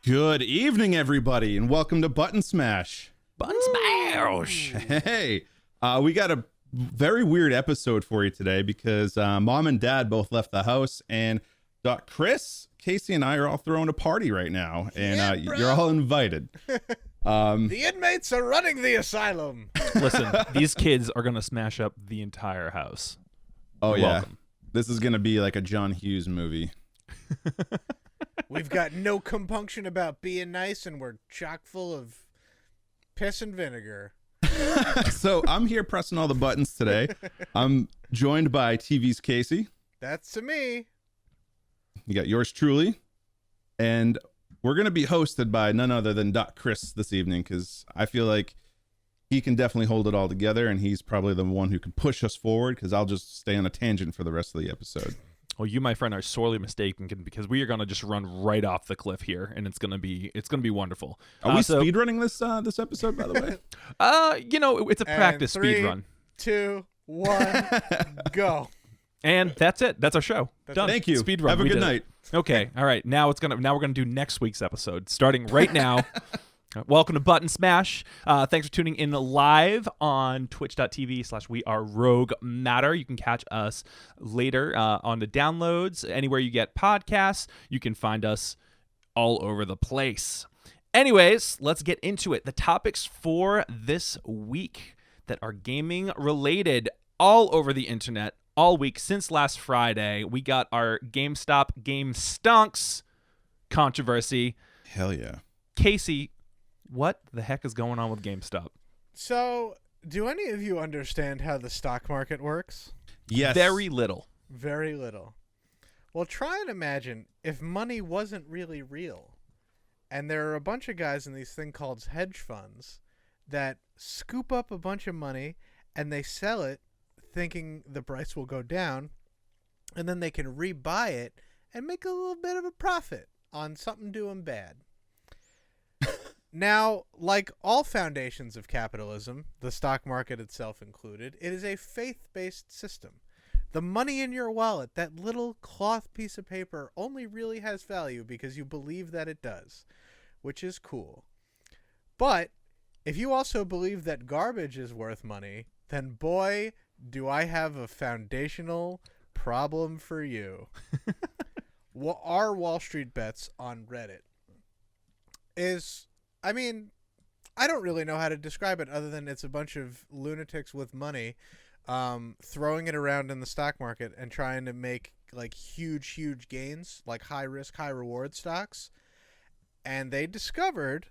Good evening, everybody, and welcome to Button Smash. Button Smash! Hey, we got a very weird episode for you today because Mom and Dad both left the house, and Chris, Casey, and I are all throwing a party right now, and you're all invited. The inmates are running the asylum. Listen, these kids are going to smash up the entire house. Oh, You're yeah. welcome. This is going to be like a John Hughes movie. We've got no compunction about being nice, and we're chock full of piss and vinegar. So I'm here pressing all the buttons today. I'm joined by TV's Casey. That's to me. You got yours truly. And we're going to be hosted by none other than Chris this evening because I feel like he can definitely hold it all together, and he's probably the one who can push us forward because I'll just stay on a tangent for the rest of the episode. Well, you, my friend, are sorely mistaken because we are going to just run right off the cliff here, and it's going to be wonderful. Are we speedrunning this episode, by the way? It's a practice speed run. 2, 1, go. And that's it. That's our show. Done. Thank you. Speed run. Have a good night. Okay. All right. Now we're gonna do next week's episode, starting right now. Welcome to Button Smash. Thanks for tuning in live on twitch.tv/weareroguematter. You can catch us later on the downloads, anywhere you get podcasts. You can find us all over the place. Anyways, let's get into it. The topics for this week that are gaming related all over the internet all week since last Friday. We got our GameStop Game Stunks controversy. Hell yeah. Casey, what the heck is going on with GameStop? So, do any of you understand how the stock market works? Yes. Very little. Very little. Well, try and imagine if money wasn't really real. And there are a bunch of guys in these thing called hedge funds that scoop up a bunch of money and they sell it thinking the price will go down, and then they can rebuy it and make a little bit of a profit on something doing bad. Now, like all foundations of capitalism, the stock market itself included, it is a faith-based system. The money in your wallet, that little cloth piece of paper, only really has value because you believe that it does, which is cool. But if you also believe that garbage is worth money, then boy, do I have a foundational problem for you. Our Wall Street bets on Reddit is, I don't really know how to describe it other than it's a bunch of lunatics with money throwing it around in the stock market and trying to make like huge gains, like high risk, high reward stocks. And they discovered,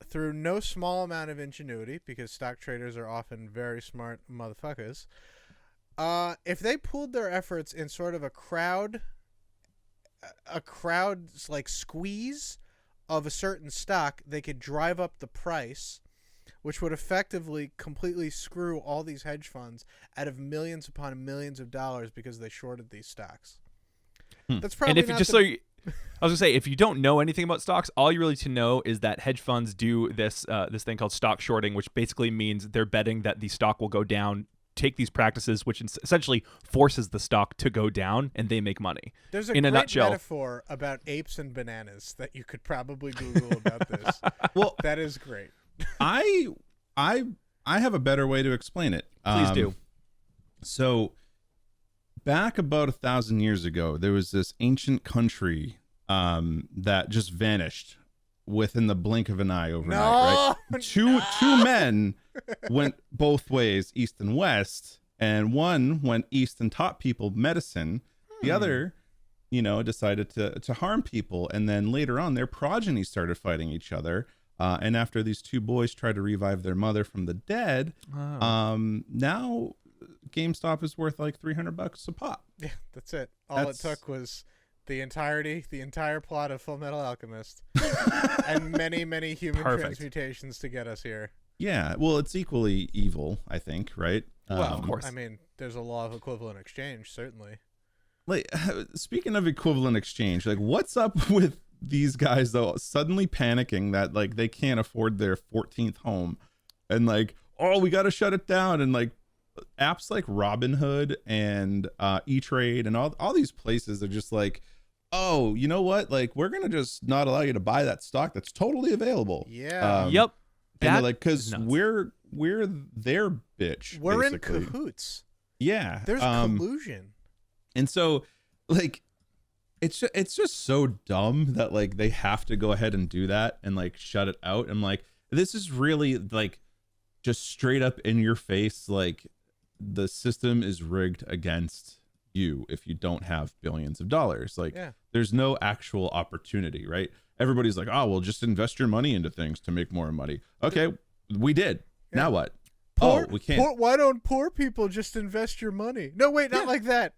through no small amount of ingenuity, because stock traders are often very smart motherfuckers, if they pooled their efforts in sort of a crowd's like squeeze of a certain stock, they could drive up the price, which would effectively completely screw all these hedge funds out of millions upon millions of dollars because they shorted these stocks. That's probably I was gonna say, if you don't know anything about stocks, all you really to know is that hedge funds do this thing called stock shorting, which basically means they're betting that the stock will go down. Take these practices, which essentially forces the stock to go down, and they make money. There's a in great a nutshell metaphor about apes and bananas that you could probably Google about this. Well, that is great. I have a better way to explain it. Please do. So, back about 1,000 years ago, there was this ancient country that just vanished within the blink of an eye overnight. Right? Two men went both ways, east and west, and one went east and taught people medicine. The other, decided to harm people, and then later on, their progeny started fighting each other. And after these two boys tried to revive their mother from the dead, now GameStop is worth like $300 a pop. Yeah, that's it. It took was the entire plot of Full Metal Alchemist and many human transmutations to get us here. Yeah, well, it's equally evil, I think, right? Well, of course. There's a law of equivalent exchange, certainly. Like, speaking of equivalent exchange, like, what's up with these guys though suddenly panicking that like they can't afford their 14th home, and like, oh, we got to shut it down, and like apps like Robinhood and E-Trade and all these places are just like, oh, you know what? Like, we're going to just not allow you to buy that stock that's totally available. Yeah. Yep. And they're That like, because is nuts. we're their bitch. We're basically. in cahoots. Yeah. There's collusion. And so, like, it's just so dumb that like they have to go ahead and do that and like shut it out. I'm like, this is really like just straight up in your face. Like, the system is rigged against you if you don't have billions of dollars. Like, there's no actual opportunity, right? Everybody's like, oh, well, just invest your money into things to make more money. Okay, we did. Now what? We can't. Why don't poor people just invest your money? No, wait, not like that.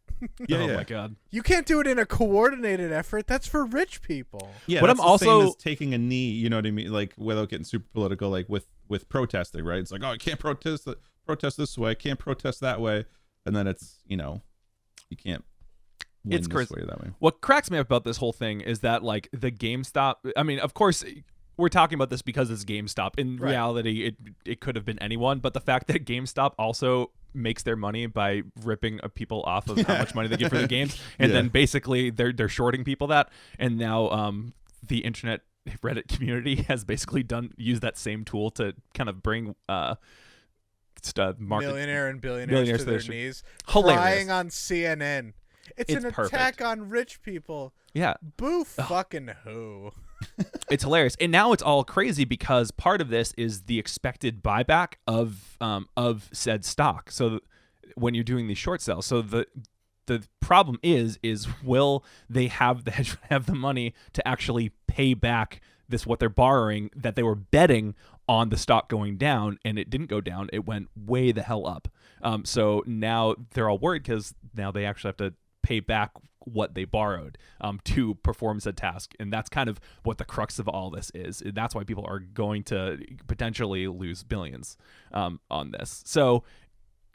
Oh my God. You can't do it in a coordinated effort. That's for rich people. Yeah, but that's I'm the same also as taking a knee. You know what I mean? Like, without getting super political, like with protesting, right? It's like, oh, I can't protest this way. I can't protest that way. And then it's, you can't win It's this crazy. way or that way. What cracks me up about this whole thing is that like the GameStop, I mean, of course we're talking about this because it's GameStop. In reality, it could have been anyone, but the fact that GameStop also makes their money by ripping people off of how much money they give for the games, and then basically they're shorting people that, and now the internet Reddit community has basically used that same tool to kind of bring millionaire and billionaires to their knees, hilarious. crying on CNN. It's an perfect. attack on rich people. Yeah. Boo fucking who. It's hilarious. And now it's all crazy because part of this is the expected buyback of said stock. So when you're doing these short sales, so the problem is will they have the money to actually pay back this what they're borrowing that they were betting on the stock going down, and it didn't go down. It went way the hell up. So now they're all worried because now they actually have to pay back what they borrowed to perform said task. And that's kind of what the crux of all this is. That's why people are going to potentially lose billions on this. So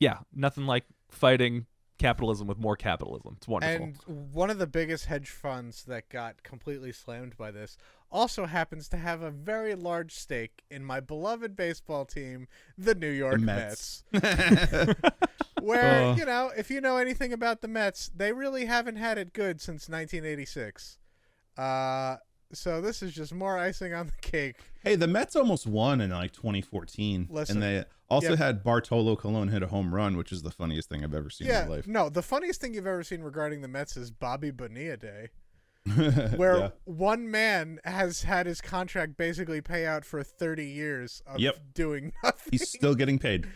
yeah, nothing like fighting capitalism with more capitalism. It's wonderful. And one of the biggest hedge funds that got completely slammed by this also happens to have a very large stake in my beloved baseball team, the New York Mets. Where, if you know anything about the Mets, they really haven't had it good since 1986. So this is just more icing on the cake. Hey, the Mets almost won in like 2014. Listen, and they also had Bartolo Colon hit a home run, which is the funniest thing I've ever seen in my life. No, the funniest thing you've ever seen regarding the Mets is Bobby Bonilla Day. Where one man has had his contract basically pay out for 30 years of doing nothing. He's still getting paid.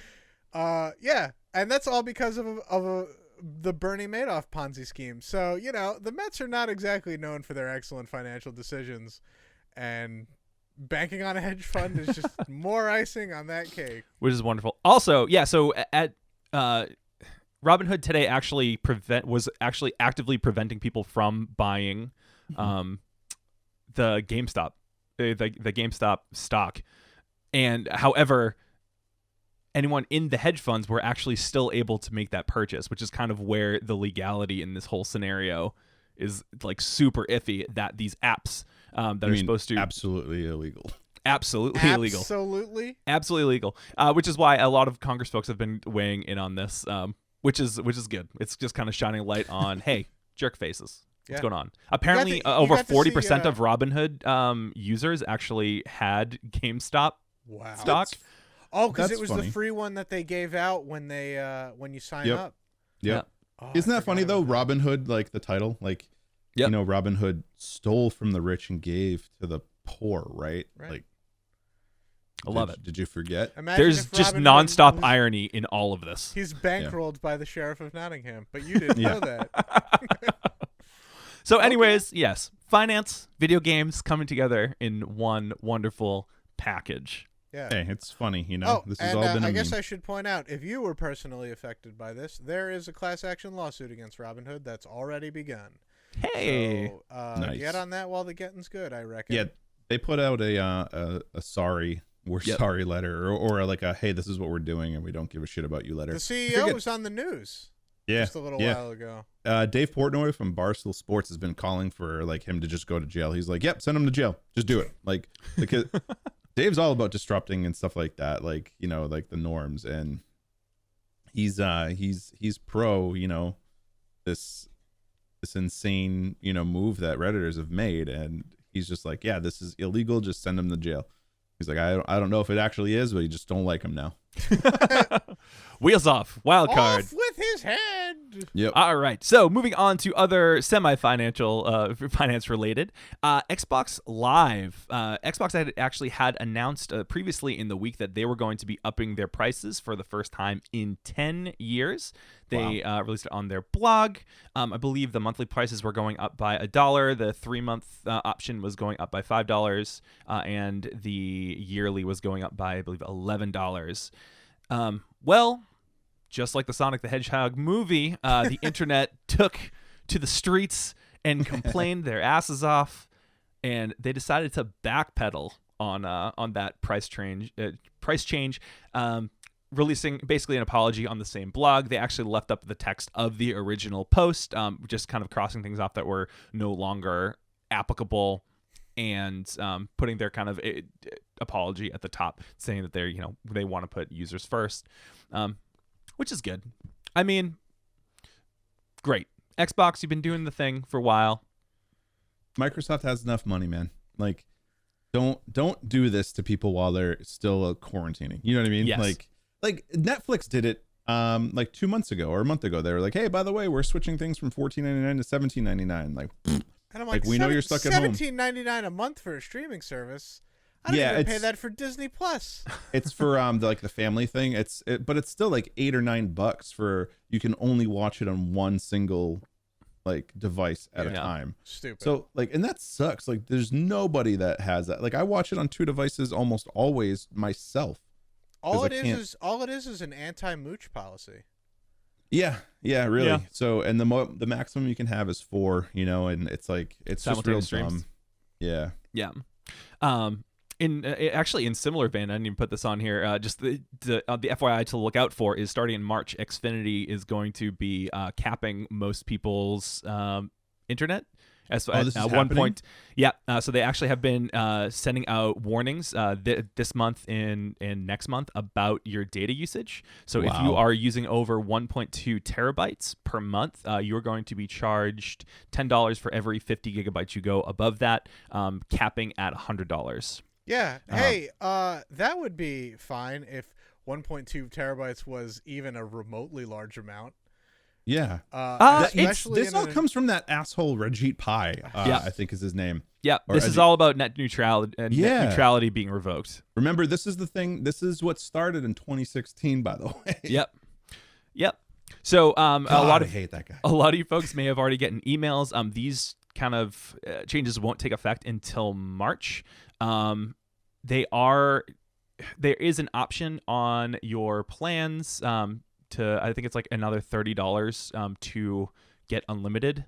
And that's all because of the Bernie Madoff Ponzi scheme. So, the Mets are not exactly known for their excellent financial decisions, and banking on a hedge fund is just more icing on that cake. Which is wonderful. Also, so at Robinhood today was actually actively preventing people from buying the GameStop stock. And however, anyone in the hedge funds were actually still able to make that purchase, which is kind of where the legality in this whole scenario is like super iffy, that these apps that are supposed to absolutely illegal. Absolutely illegal. Absolutely illegal. Which is why a lot of Congress folks have been weighing in on this, which is good. It's just kind of shining a light on, hey, jerk faces. What's going on? Apparently, over 40% of Robinhood users actually had GameStop stock. Because it was funny. The free one that they gave out when you sign up. Yep. Oh, isn't that funny though? Robinhood, like the title, like Robinhood stole from the rich and gave to the poor, right? Like, I love it. Did you forget? There's just nonstop irony in all of this. He's bankrolled by the Sheriff of Nottingham, but you didn't know that. So anyways, yes, finance, video games coming together in one wonderful package. Yeah. Hey, it's funny, this has all been I guess I should point out, if you were personally affected by this, there is a class action lawsuit against Robinhood that's already begun. Hey. So, nice. Get on that while the getting's good, I reckon. Yeah, they put out a sorry, sorry letter, or like a, hey, this is what we're doing and we don't give a shit about you letter. The CEO was on the news just a little while ago. Dave Portnoy from Barstool Sports has been calling for like him to just go to jail. He's like, yep, send him to jail. Just do it. Like, because Dave's all about disrupting and stuff like that, like, like the norms, and he's pro, this this insane, move that Redditors have made, and he's just like, yeah, this is illegal. Just send him to jail. He's like, I don't know if it actually is, but you just don't like him now. Wheels off. Wild card. Off with his head. Yep. All right. So moving on to other semi-financial, finance-related. Xbox Live. Xbox had announced previously in the week that they were going to be upping their prices for the first time in 10 years. They released it on their blog. I believe the monthly prices were going up by $1. The 3-month option was going up by $5, and the yearly was going up by, I believe, $11. Well, just like the Sonic the Hedgehog movie, the internet took to the streets and complained their asses off, and they decided to backpedal on that price change, releasing basically an apology on the same blog. They actually left up the text of the original post, just kind of crossing things off that were no longer applicable, and putting their kind of apology at the top, saying that they want to put users first, which is good. I mean, great. Xbox, you've been doing the thing for a while. Microsoft has enough money, man. Like, don't do this to people while they're still quarantining. You know what I mean? Yes. Like Netflix did it like 2 months ago or a month ago. They were like, hey, by the way, we're switching things from $14.99 to $17.99. Like, and I'm like, we know you're stuck at home. $17.99 a month for a streaming service. I don't even pay that for Disney Plus. It's for the family thing. But it's still like $8 or $9 for, you can only watch it on one single like device at a time. Stupid. So like, and that sucks. Like, there's nobody that has that. Like, I watch it on 2 devices almost always myself. All it is an anti-mooch policy. Yeah, really. Yeah. So, and the maximum you can have is 4. And it's like, it's just real dumb. Yeah. In similar vein, I didn't even put this on here. Just the FYI to look out for is starting in March. Xfinity is going to be capping most people's internet. This is at one happening? point, so they actually have been sending out warnings this month and next month about your data usage. So if you are using over 1.2 terabytes per month, you're going to be charged $10 for every 50 gigabytes you go above that, capping at $100. Yeah. Hey, that would be fine if 1.2 terabytes was even a remotely large amount. Yeah. This all comes from that asshole Rajit Pai, I think is his name. Yeah, this is all about net neutrality and net neutrality being revoked. Remember, this is the thing. This is what started in 2016, by the way. Yep. So I hate that guy. A lot of you folks may have already gotten emails. These kind of changes won't take effect until March. There is an option on your plans I think it's like another $30 to get unlimited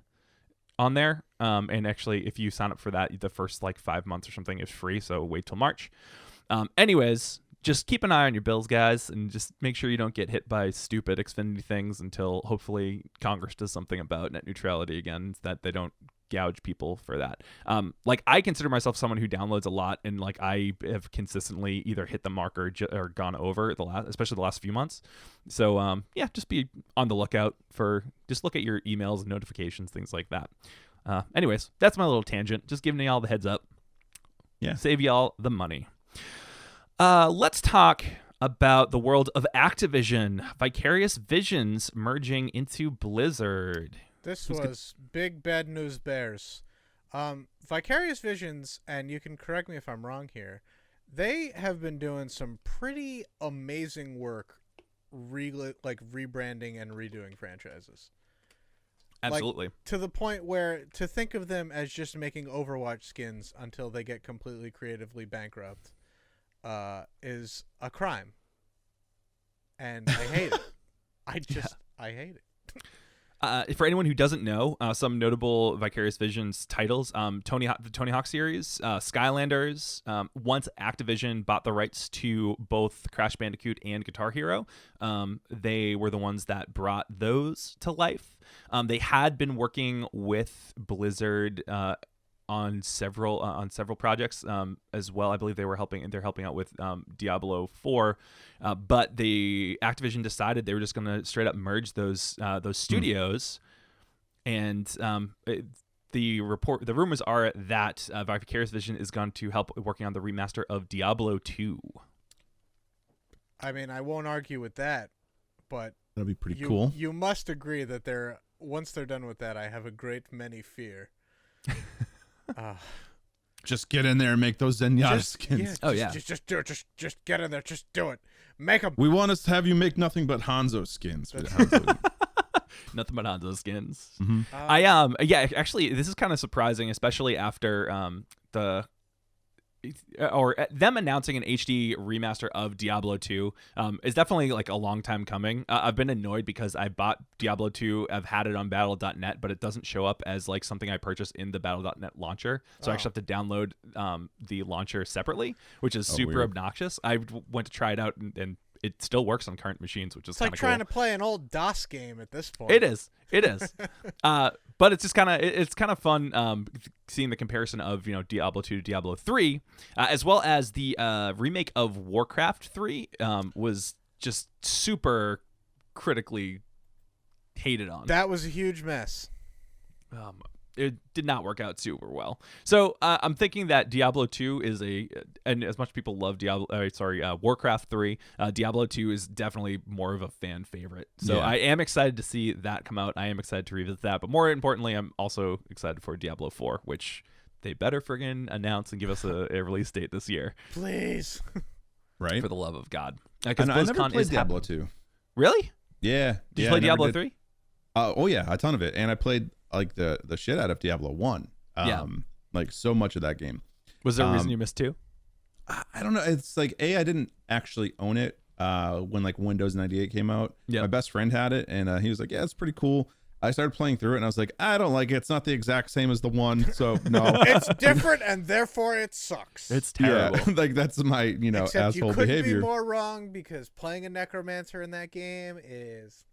on there. And actually, if you sign up for that, the first like 5 months or something is free. So wait till March. Anyways, just keep an eye on your bills, guys, and just make sure you don't get hit by stupid Xfinity things until hopefully Congress does something about net neutrality again, that they don't gouge people for that. Like, I consider myself someone who downloads a lot, and like I have consistently either hit the mark or gone over especially the last few months. So just be on the lookout just look at your emails and notifications, things like that. Anyways, that's my little tangent, just giving y'all the heads up. Save y'all the money. Let's talk about the world of Activision. Vicarious Visions merging into Blizzard. This was big bad news bears. Vicarious Visions, and you can correct me if I'm wrong here, they have been doing some pretty amazing work rebranding and redoing franchises. Absolutely. Like, to the point where to think of them as just making Overwatch skins until they get completely creatively bankrupt is a crime. And I hate it. I hate it. For anyone who doesn't know, some notable Vicarious Visions titles, the Tony Hawk series, Skylanders. Once Activision bought the rights to both Crash Bandicoot and Guitar Hero, they were the ones that brought those to life. They had been working with Blizzard on several projects as well. I believe they're helping out with Diablo 4, but the Activision decided they were just going to straight up merge those studios and the rumors are that Vicarious Vision is going to help working on the remaster of Diablo 2. I mean, I won't argue with that, but That'd be pretty cool. You must agree that once they're done with that, I have a great many fear. Just get in there and make those Zenyatta skins. Just do it. Just get in there. Just do it. Make them. We want us to have you make nothing but Hanzo skins. Nothing but Hanzo skins. Mm-hmm. Actually, this is kind of surprising, especially after them announcing an HD remaster of Diablo 2 is definitely like a long time coming. I've been annoyed because I bought Diablo 2, I've had it on battle.net, but it doesn't show up as like something I purchased in the battle.net launcher. So I actually have to download the launcher separately, which is super obnoxious. I went to try it out and it still works on current machines, which is kind of cool. It's like trying to play an old DOS game at this point. It is. But it's just kind of fun seeing the comparison of Diablo 2 to Diablo 3, as well as the remake of Warcraft 3 was just super critically hated on. That was a huge mess. It did not work out super well. So I'm thinking that Diablo 2 is and as much people love Warcraft 3, Diablo 2 is definitely more of a fan favorite. So I am excited to see that come out. I am excited to revisit that. But more importantly, I'm also excited for Diablo 4, which they better friggin' announce and give us a release date this year. Please. Right? For the love of God. I never played Diablo 2. Really? Yeah. Did you play Diablo 3? Oh, yeah, a ton of it. And I played like the shit out of Diablo 1. Like so much of that game. Was there a reason you missed 2? I don't know. It's like I didn't actually own it when like Windows 98 came out. Yeah. My best friend had it and he was like, yeah, it's pretty cool. I started playing through it and I was like, I don't like it. It's not the exact same as the one. So no. It's different and therefore it sucks. It's terrible. Yeah, like that's my, Except asshole you couldn't behavior. be more wrong because playing a necromancer in that game is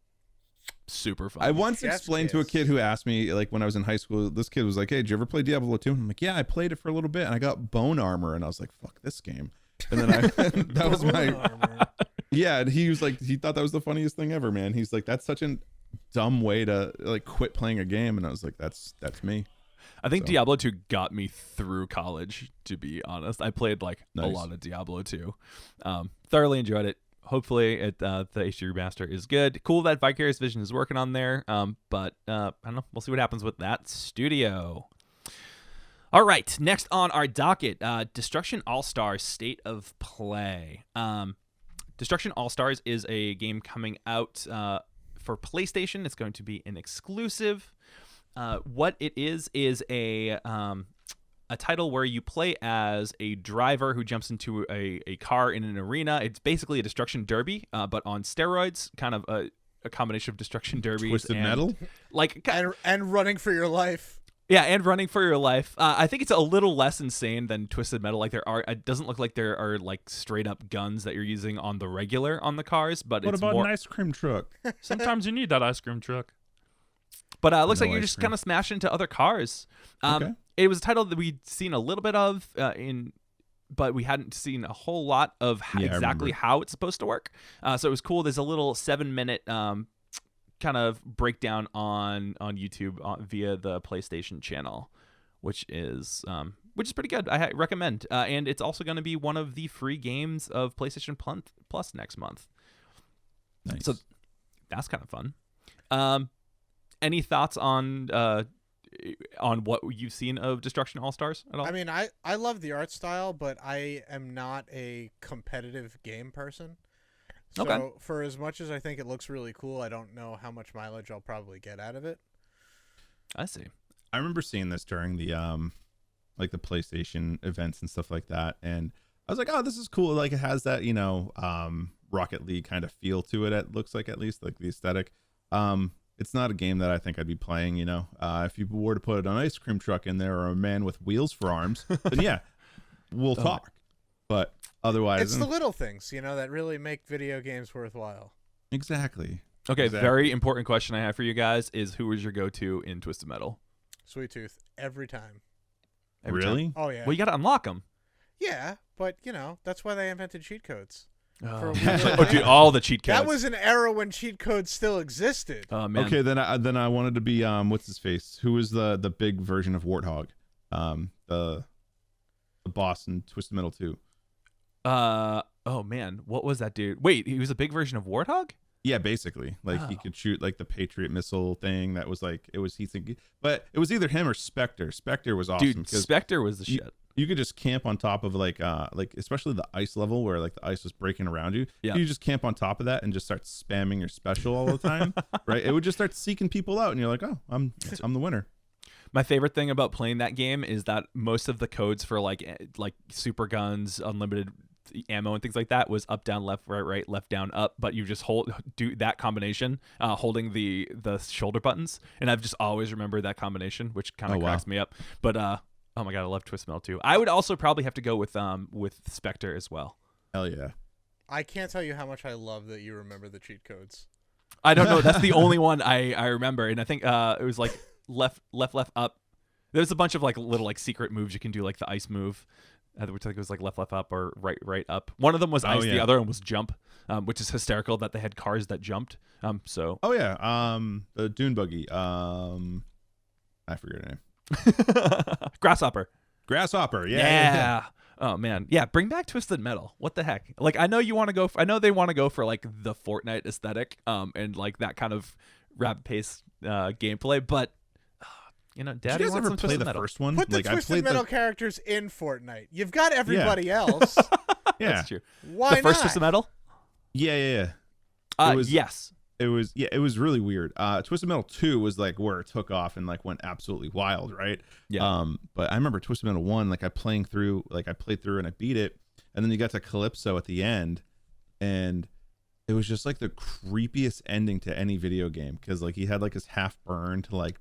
super fun. I once explained to a kid who asked me, like when I was in high school, this kid was like, hey, did you ever play Diablo 2? And I'm like, yeah, I played it for a little bit and I got bone armor. And I was like, fuck this game. And then that was my, yeah. And he was like, he thought that was the funniest thing ever, man. He's like, that's such a dumb way to like quit playing a game. And I was like, that's me. I think Diablo 2 got me through college, to be honest. I played like Nice. a lot of Diablo 2. Thoroughly enjoyed it. Hopefully the HD remaster is good. Cool that Vicarious Vision is working on there. But I don't know. We'll see what happens with that studio. All right. Next on our docket, Destruction AllStars State of Play. Destruction AllStars is a game coming out for PlayStation. It's going to be an exclusive. What it is a title where you play as a driver who jumps into a car in an arena. It's basically a destruction derby, but on steroids, kind of a combination of destruction derby, Twisted Metal, like and running for your life. Yeah, and running for your life. I think it's a little less insane than Twisted Metal. Like it doesn't look like there are like straight up guns that you're using on the regular on the cars, but what it's about more an ice cream truck? Sometimes you need that ice cream truck. But it looks like you just kind of smash into other cars. Okay. It was a title that we'd seen a little bit of but we hadn't seen a whole lot of exactly how it's supposed to work. So it was cool. There's a little 7-minute kind of breakdown on YouTube via the PlayStation channel, which is pretty good. I recommend. And it's also going to be one of the free games of PlayStation Plus next month. Nice. So that's kind of fun. Any thoughts on what you've seen of Destruction AllStars at all? I mean, I love the art style, but I am not a competitive game person. So for as much as I think it looks really cool, I don't know how much mileage I'll probably get out of it. I see. I remember seeing this during the like the PlayStation events and stuff like that, and I was like, oh, this is cool. Like it has that Rocket League kind of feel to it. It looks like, at least like the aesthetic. It's not a game that I think I'd be playing, if you were to put an ice cream truck in there or a man with wheels for arms, then yeah, we'll talk. But otherwise, it's the little things, that really make video games worthwhile. Exactly. Okay, very important question I have for you guys is who is your go-to in Twisted Metal? Sweet Tooth, every time. Really? Oh, yeah. Well, you got to unlock them. Yeah, but, that's why they invented cheat codes. Oh, dude, all the cheat codes. That was an era when cheat codes still existed. Oh man. Okay, then I wanted to be what's his face? Who was the big version of Warthog? The boss in Twisted Metal 2. Oh man, what was that dude? Wait, he was a big version of Warthog? Yeah, basically, like he could shoot like the Patriot missile thing. That was like it was but it was either him or Spectre. Spectre was awesome. Dude, Spectre was the shit. You could just camp on top of like especially the ice level where like the ice was breaking around you. Yeah. You just camp on top of that and just start spamming your special all the time, right? It would just start seeking people out, and you're like, oh, I'm the winner. My favorite thing about playing that game is that most of the codes for like super guns, unlimited ammo and things like that was up, down, left, right, left, down, up, but you just do that combination, holding the shoulder buttons, and I've just always remembered that combination, which kind of cracks me up. But oh my god, I love Twisted Metal 2. I would also probably have to go with Spectre as well. Hell yeah. I can't tell you how much I love that you remember the cheat codes. I don't know, that's the only one I remember, and I think it was like left, up. There's a bunch of like little like secret moves you can do, like the ice move. Which I think it was like left, up, or right, up. One of them was ice, the other one was jump, which is hysterical that they had cars that jumped. So. Oh yeah, the dune buggy. I forget her name. Grasshopper. Yeah. Oh man, yeah. Bring back Twisted Metal. What the heck? Like I know you want to go. I know they want to go for like the Fortnite aesthetic, and like that kind of rapid pace gameplay, but. Daddy Did you guys wants ever play the first one? Put the like, Twisted Metal characters in Fortnite. You've got everybody else. Yeah, that's true. Why the first not? Twisted Metal? Yeah. Yes. It was really weird. Twisted Metal 2 was like where it took off and like went absolutely wild, right? Yeah. But I remember Twisted Metal 1, like I played through and I beat it, and then you got to Calypso at the end, and it was just like the creepiest ending to any video game, because like he had like his half burned like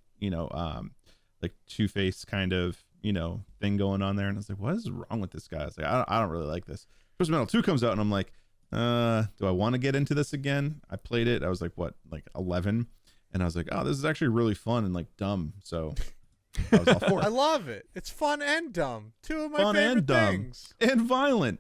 like Two-Face kind of thing going on there, and I was like, what is wrong with this guy? I was like, I don't really like this. Twisted Metal 2 comes out, and I'm like, do I want to get into this again? I played it. I was like, what, like 11, and I was like, oh, this is actually really fun and like dumb. So I was all for it. I love it. It's fun and dumb. Two of my Fun favorite and dumb things. and violent.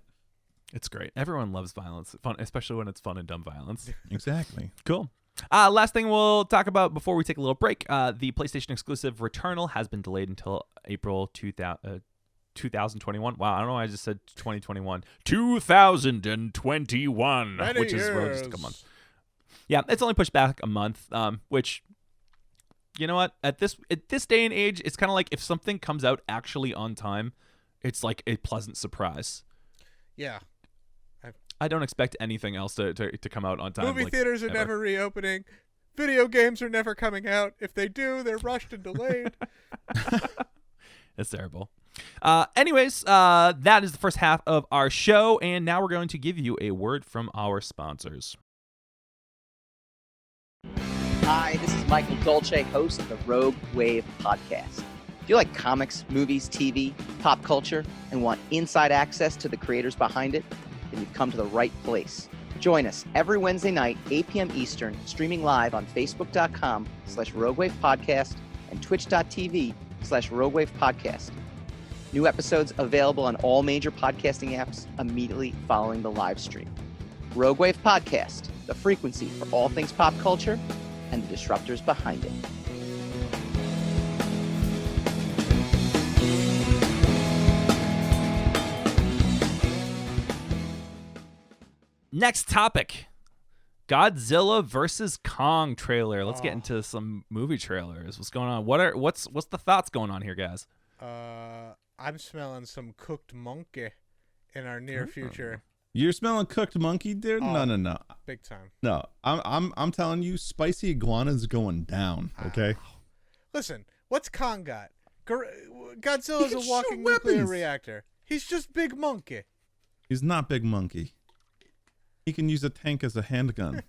It's great. Everyone loves violence, fun, especially when it's fun and dumb violence. Exactly. Cool. Last thing we'll talk about before we take a little break. The PlayStation exclusive Returnal has been delayed until April 2021. Wow, I don't know why I just said 2021. 2021, which is really just like a month. Yeah, it's only pushed back a month, which, you know what? At this day and age, it's kind of like if something comes out actually on time, it's like a pleasant surprise. Yeah. I don't expect anything else to come out on time. Movie theaters are never reopening. Video games are never coming out. If they do, they're rushed and delayed. It's terrible. Anyways, that is the first half of our show, and now we're going to give you a word from our sponsors. Hi, this is Michael Dolce, host of the Rogue Wave podcast. If you like comics, movies, TV, pop culture, and want inside access to the creators behind it, then you've come to the right place. Join us every Wednesday night, 8 p.m. Eastern, streaming live on Facebook.com/RogueWavePodcast and Twitch.tv/RogueWavePodcast. New episodes available on all major podcasting apps immediately following the live stream. Rogue Wave Podcast, the frequency for all things pop culture and the disruptors behind it. Next topic, Godzilla versus Kong trailer. Let's get into some movie trailers. What's going on? What's the thoughts going on here, guys? I'm smelling some cooked monkey in our near future. You're smelling cooked monkey, dude? No. Big time. No, I'm telling you, spicy iguana's going down. Okay. Listen, what's Kong got? Godzilla's a walking shoot nuclear weapons. reactor. He's just big monkey. He's not big monkey. He can use a tank as a handgun.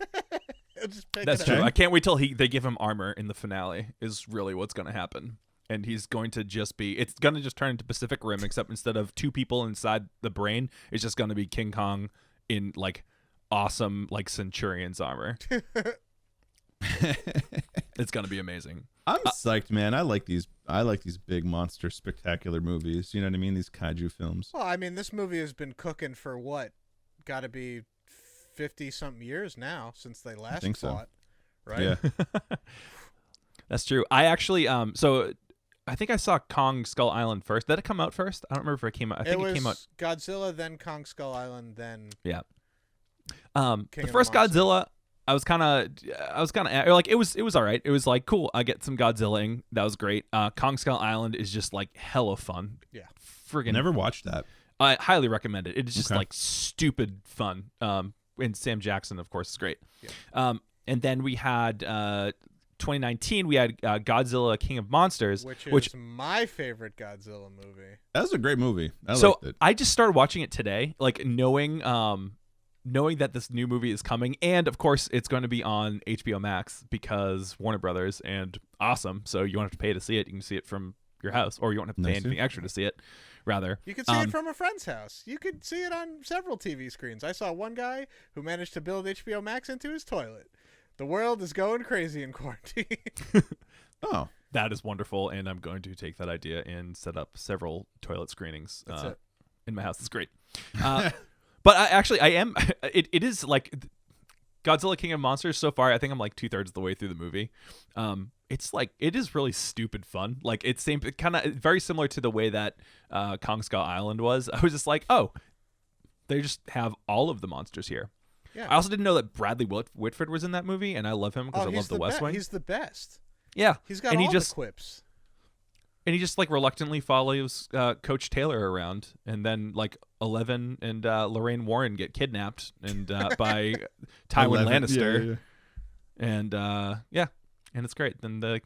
He'll just pick That's it true. up. I can't wait till they give him armor in the finale. Is really what's going to happen, and he's going to just be. It's going to just turn into Pacific Rim, except instead of two people inside the brain, it's just going to be King Kong in like awesome like Centurion's armor. It's going to be amazing. I'm psyched, man. I like these big monster spectacular movies. You know what I mean? These kaiju films. Well, I mean, this movie has been cooking for what? Got to be 50-something years now since they last think so. fought, right? Yeah. That's true. I actually so I think I saw Kong Skull Island first. Did it come out first? I don't remember if it came out. I think it came out. Godzilla, then Kong Skull Island, then Yeah. King The of the first Monsters. Godzilla, I was kind of like it was all right. It was like cool. I get some Godzillaing. That was great. Kong Skull Island is just like hella fun. Yeah. Friggin' Never watched that. I highly recommend it. It's just Okay. like stupid fun. And Sam Jackson, of course, is great. Yeah. And then we had 2019. We had Godzilla King of Monsters, which is my favorite Godzilla movie. That was a great movie. I so liked it. I just started watching it today, like knowing that this new movie is coming, and of course it's going to be on HBO Max because Warner Brothers and awesome. So you don't have to pay to see it; you can see it from your house, or you don't have to pay Nice. anything extra to see it. Rather, You could see it from a friend's house. You could see it on several TV screens. I saw one guy who managed to build HBO Max into his toilet. The world is going crazy in quarantine. Oh, that is wonderful, and I'm going to take that idea and set up several toilet screenings That's it. in my house. It's great. But I am. It is like Godzilla King of Monsters so far. I think I'm like 2/3 of the way through the movie. It's like it is really stupid fun. Like it's kind of very similar to the way that Kong Skull Island was. I was just like, oh, they just have all of the monsters here. Yeah. I also didn't know that Bradley Whitford was in that movie, and I love him because I he's love The West Wing. He's the best. Yeah, He's got and all he just the quips. and he just like reluctantly follows Coach Taylor around, and then like Eleven and Lorraine Warren get kidnapped and by Tywin 11. Lannister, Yeah. and and it's great. Then the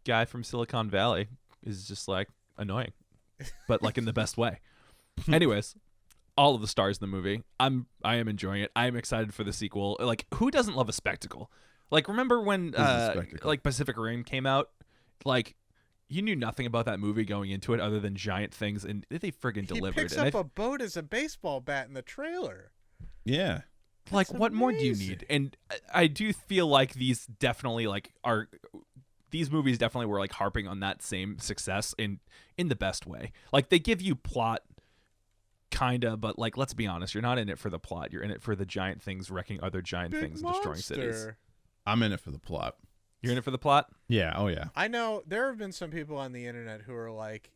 guy from Silicon Valley is just like annoying, but like in the best way. Anyways, all of the stars in the movie. I am enjoying it. I am excited for the sequel. Like, who doesn't love a spectacle? Like, remember when This is a spectacle. like Pacific Rim came out? Like, you knew nothing about that movie going into it other than giant things, and they friggin' delivered. He picks And up a boat as a baseball bat in the trailer. Yeah. like, That's what more do you amazing. need? And I do feel like these definitely these movies definitely were like harping on that same success in the best way. Like, they give you plot. Kinda, but like, let's be honest, you're not in it for the plot. You're in it for the giant things wrecking other giant Big things and destroying monster. cities. I'm in it for the plot. You're in it for the plot? Yeah. Oh, yeah. I know there have been some people on the internet who are like,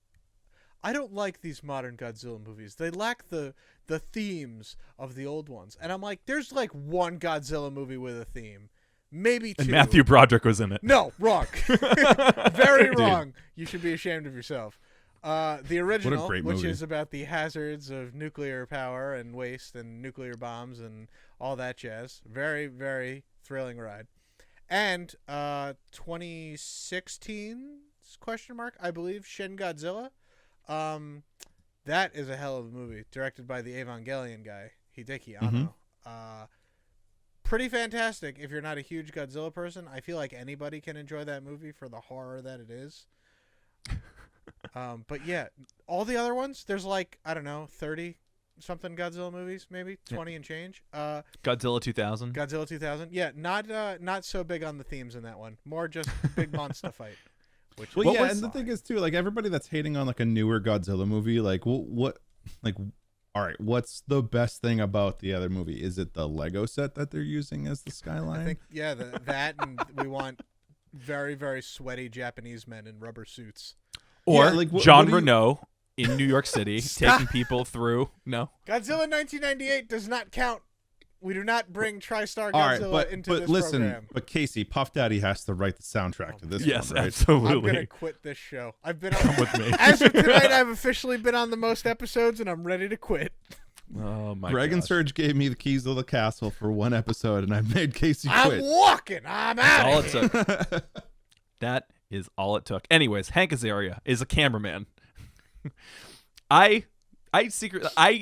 I don't like these modern Godzilla movies. They lack the themes of the old ones. And I'm like, there's like one Godzilla movie with a theme. Maybe two. And Matthew Broderick was in it. No, wrong. Very wrong. You should be ashamed of yourself. The original, great which movie. is about the hazards of nuclear power and waste and nuclear bombs and all that jazz. Very, very thrilling ride. And 2016 question mark, I believe, Shin Godzilla. That is a hell of a movie, directed by the Evangelion guy, Hideki Anno. Pretty fantastic. If you're not a huge Godzilla person, I feel like anybody can enjoy that movie for the horror that it is. But yeah, all the other ones, there's like, I don't know, 30 something Godzilla movies, maybe 20 and change. Godzilla 2000. Godzilla 2000. Yeah, not so big on the themes in that one. More just big monster fight. Which Well, is yeah, fine. and the thing is too, like everybody that's hating on like a newer Godzilla movie, like what, like, all right, what's the best thing about the other movie? Is it the Lego set that they're using as the skyline? I think that and we want very, very sweaty Japanese men in rubber suits. Or Yeah, like, John what do you- Reno in New York City Stop. taking people through. No. Godzilla 1998 does not count. We do not bring TriStar all right, Godzilla into but this listen, program. but Casey, Puff Daddy has to write the soundtrack to this Yes, one, right? I'm absolutely. gonna quit this show. I've been on with me. As of tonight, I've officially been on the most episodes, and I'm ready to quit. Oh my Greg and gosh. Serge gave me the keys to the castle for one episode, and I made Casey I'm quit. walking. I'm That's all out. it took. That is all it took. Anyways, Hank Azaria is a cameraman. I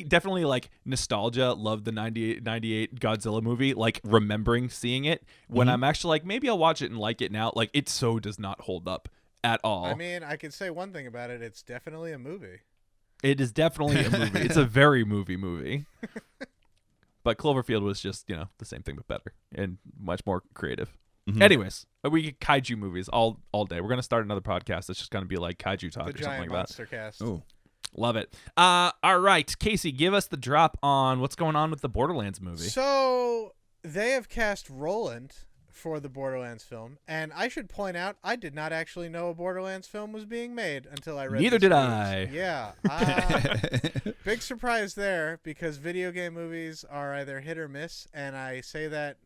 definitely like nostalgia, love the 98 Godzilla movie, like remembering seeing it when I'm actually like, maybe I'll watch it and like it now. Like, it so does not hold up at all. I mean, I can say one thing about it. It's definitely a movie. It is definitely a movie. It's a very movie. But Cloverfield was just, the same thing but better and much more creative. Mhm. Anyways, we get kaiju movies all day. We're gonna start another podcast that's just gonna be like kaiju talk The or something giant like that. monster cast. Oh, Love it. All right, Casey, give us the drop on what's going on with the Borderlands movie. So they have cast Roland for the Borderlands film, and I should point out I did not actually know a Borderlands film was being made until I read. Neither this did news. I. Yeah, big surprise there because video game movies are either hit or miss, and I say that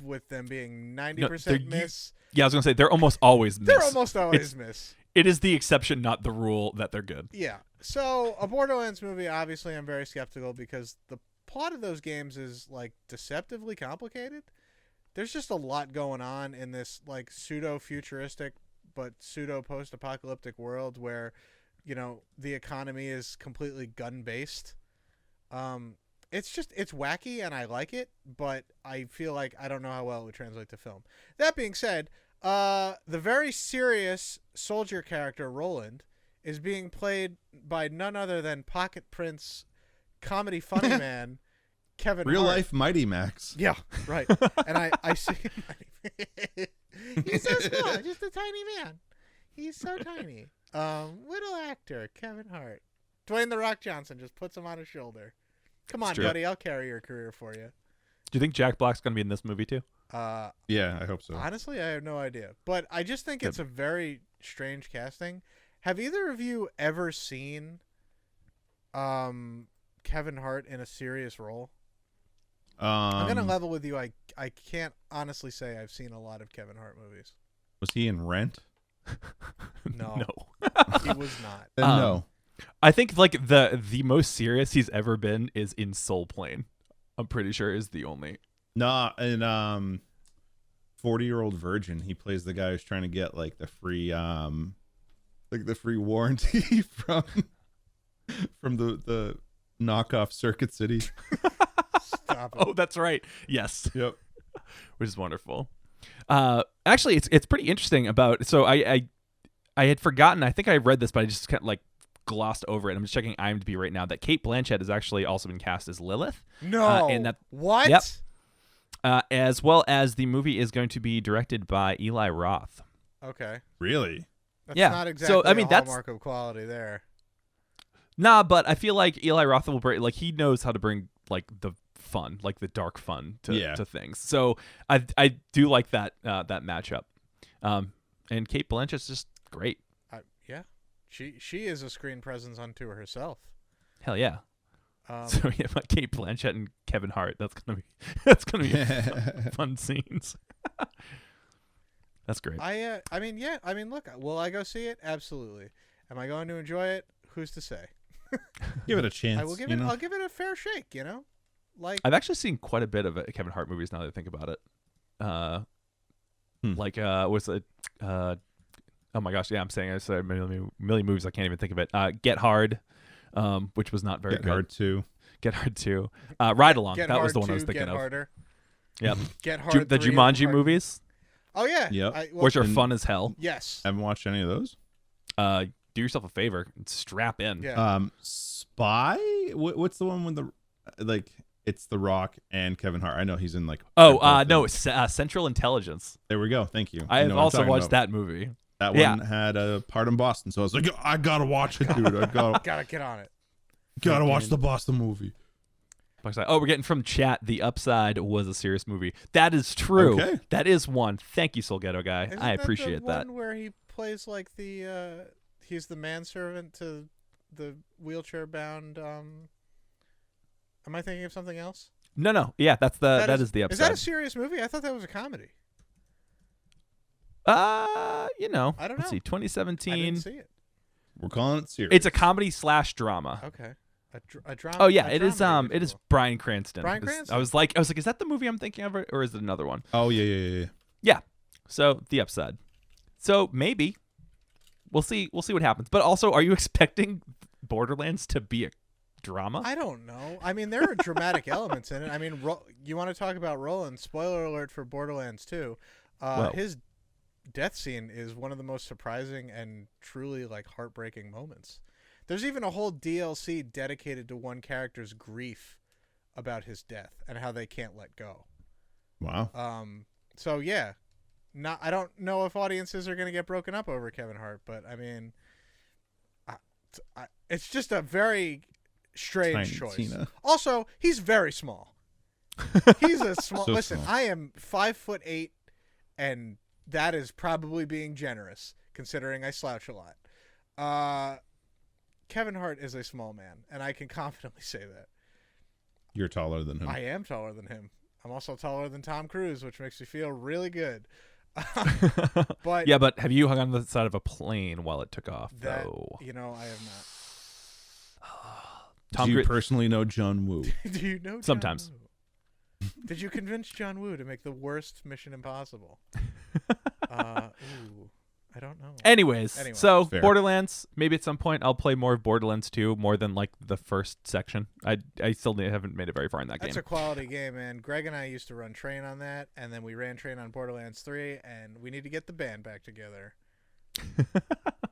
with them being 90% miss. Yeah, I was gonna say they're almost always miss. They're almost always miss. It is the exception, not the rule, that they're good. Yeah. So a Borderlands movie, obviously, I'm very skeptical because the plot of those games is like deceptively complicated. There's just a lot going on in this like pseudo-futuristic but pseudo-post-apocalyptic world where, you know, the economy is completely gun-based. It's wacky and I like it, but I feel like I don't know how well it would translate to film. That being said, the very serious soldier character Roland is being played by none other than Pocket Prince, comedy funny man Kevin Real Hart. life Mighty Max. Yeah, right. And I see him. He's so small, just a tiny man. He's so tiny. Little actor Kevin Hart. Dwayne The Rock Johnson just puts him on his shoulder. Come on, buddy. I'll carry your career for you. Do you think Jack Black's gonna be in this movie too? Yeah, I hope so. Honestly, I have no idea. But I just think it's a very strange casting. Have either of you ever seen Kevin Hart in a serious role? I'm going to level with you. I can't honestly say I've seen a lot of Kevin Hart movies. Was he in Rent? No. No. He was not. No. I think like the most serious he's ever been is in Soul Plane. I'm pretty sure is the only. No, in 40-Year-Old Virgin, he plays the guy who's trying to get like the free warranty from the knockoff Circuit City. Stop it. Oh, that's right. Yes. Yep. Which is wonderful. Actually, it's pretty interesting about. So I had forgotten. I think I read this, but I just kind of like glossed over it. I'm just checking IMDb right now that Cate Blanchett has actually also been cast as Lilith. No. And that what? Yep. As well as the movie is going to be directed by Eli Roth. Okay. Really? That's Yeah. not exactly So, I mean, a that's- hallmark of quality there. Nah, but I feel like Eli Roth will bring, like, he knows how to bring like the fun, like the dark fun to things. So I do like that that matchup. And Cate Blanchett's just great. Yeah. She is a screen presence unto herself. Hell yeah. So yeah, but Cate Blanchett and Kevin Hart. That's gonna be fun scenes. That's great. I mean, look, will I go see it? Absolutely. Am I going to enjoy it? Who's to say? Give it a chance. I will give it. I'll give it a fair shake. You know, like I've actually seen quite a bit of Kevin Hart movies now that I think about it. Like what's it? Oh my gosh, yeah, I'm saying it's a million movies. I can't even think of it. Get Hard, which was not very good. Get Hard 2. Get Hard 2. Ride Along. Get That Hard was the one I was 2, thinking Get of. Harder. Yep. Get Hard. The 3 Jumanji Hard- movies, Oh yeah. Yep. which are fun as hell. Yes. Haven't watched any of those. Do yourself a favor and strap in. Yeah. Spy? What's the one with the like? It's The Rock and Kevin Hart. I know he's in like. No, it's Central Intelligence. There we go. Thank you. I You have know what I'm also talking watched about. that movie. That Yeah. one had a part in Boston, so I was like, I gotta watch it, dude. I Gotta get on it. gotta watch the Boston movie. Oh, we're getting from chat. The Upside was a serious movie. That is true. Okay. That is one. Thank you, Soul Ghetto guy. Isn't I that appreciate the that. one where he plays like the he's the manservant to the wheelchair bound. Am I thinking of something else? No. Yeah, that is the Upside. Is that a serious movie? I thought that was a comedy. I don't know. Let's see, I 2017. didn't see it. We're calling it serious. It's a comedy / drama. Okay. A drama. Oh yeah, a it is. drama would be It is cool. Bryan Cranston. Bryan It's- Cranston. I was like, is that the movie I'm thinking of, or is it another one? Oh yeah. Yeah. So the Upside. So maybe we'll see. We'll see what happens. But also, are you expecting Borderlands to be a drama? I don't know. I mean, there are dramatic elements in it. I mean, you want to talk about Roland? Spoiler alert for Borderlands 2. Well. His death scene is one of the most surprising and truly like heartbreaking moments. There's even a whole DLC dedicated to one character's grief about his death and how they can't let go. Wow. So yeah, I don't know if audiences are going to get broken up over Kevin Hart, but I mean, It's just a very strange Tiny choice. Tina. Also, he's very small. He's a small. So Listen, small. I am 5'8", and that is probably being generous considering I slouch a lot. Kevin Hart is a small man, and I can confidently say that. You're taller than him. I am taller than him. I'm also taller than Tom Cruise, which makes me feel really good. But Yeah, but have you hung on the side of a plane while it took off, that, though? I have not. Tom Do you Cruise. personally know John Woo? Do you know John Sometimes. Woo? Did you convince John Woo to make the worst Mission Impossible? I don't know. Anyways, Anyway. so Fair. Borderlands. Maybe at some point I'll play more of Borderlands 2, more than like the first section. I still haven't made it very far in that That's game. a quality game, man. Greg and I used to run train on that, and then we ran train on Borderlands 3, and we need to get the band back together.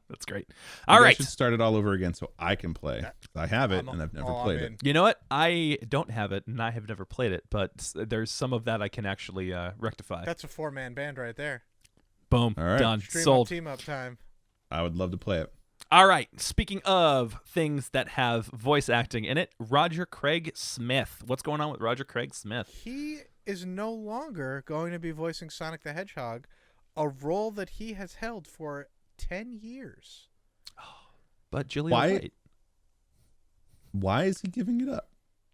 That's great. You All guys right. should start it all over again so I can play. I have it, and I've never played it. You know what? I don't have it, and I have never played it, but there's some of that I can actually rectify. That's a 4-man band right there. Boom. All right. Done. Stream Sold. up, team up time. I would love to play it. All right. Speaking of things that have voice acting in it, Roger Craig Smith. What's going on with Roger Craig Smith? He is no longer going to be voicing Sonic the Hedgehog, a role that he has held for 10 years. But Julia Why- White. Why is he giving it up?